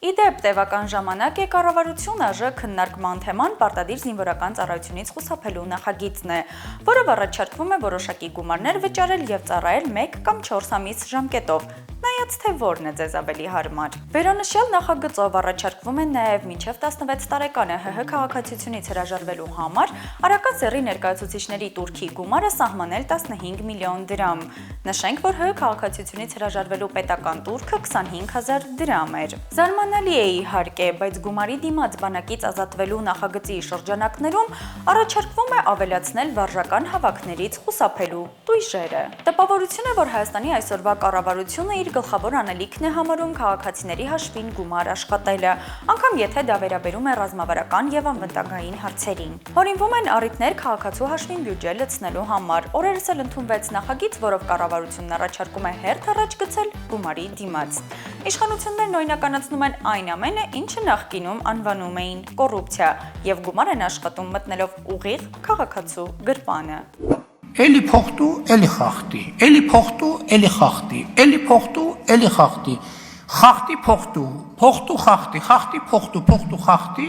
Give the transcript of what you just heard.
Իդեպ տևական ժամանակ է կառավարությունը ԱԺ քննարկման թեման պարտադիր զինվորական ծառայությունից խուսափելու նախագիծն է, որով առաջարկվում է որոշակի գումարներ վճարել եւ ծառայել 1 կամ 4 ամիս ժամկետով, նայած թե որն է ձեզ ավելի հարմար։ Վերոնշյալ նախագծով առաջարկվում է նաեւ մինչեւ 16 տարեկանը ՀՀ քաղաքացիությունից հրաժարվելու համար արական սեռի ներկայացուցիչների տուրքի գումարը սահմանել 15 միլիոն դրամ։ Նշենք, որ ՀՀ քաղաքացիությունից հրաժարվելու պետական տուրքը 25,000 դրամ էր։ Զարմանալի է իհարկե, բայց գումարի դիմաց բանակից ազատվելու նախագծի շրջանակներում առաջարկվում է ավելացնել վարժական հավաքներից խուսափելու տույժերը։ Տպավորություն է, որ Հայաստանի այսօրվա կառավարությունը իր գլխավոր անելիքն է համարում քաղաքացիների հաշվին գումար աշխատելը, անգամ եթե դա վերաբերում է ռազմավարական եւ անվտանգային հարցերին։ Հորինվում են առիթներ քաղաքացու հաշվին բյուջե լցնելու համար։ Օրերս էլ ընդունվեց նախագիծ, որով կառավարությունն առաջարկում է հերթ առաջ գցել գումարի դիմաց։ Իշխանություններն օրինականացնում են այն ամենը, ինչը նախկինում անվանում էին կոռուպցիա, եւ գումար են աշխատում մտնելով ուղիղ քաղաքացու գրպանը։ Էլի փոխտու, էլի խախտի, էլի փոխտու, էլի խախտի, էլի փոխտու, էլի խախտի, խախտի փոխտու, փոխտու խախտի, խախտի փոխտու, փոխտու խախտի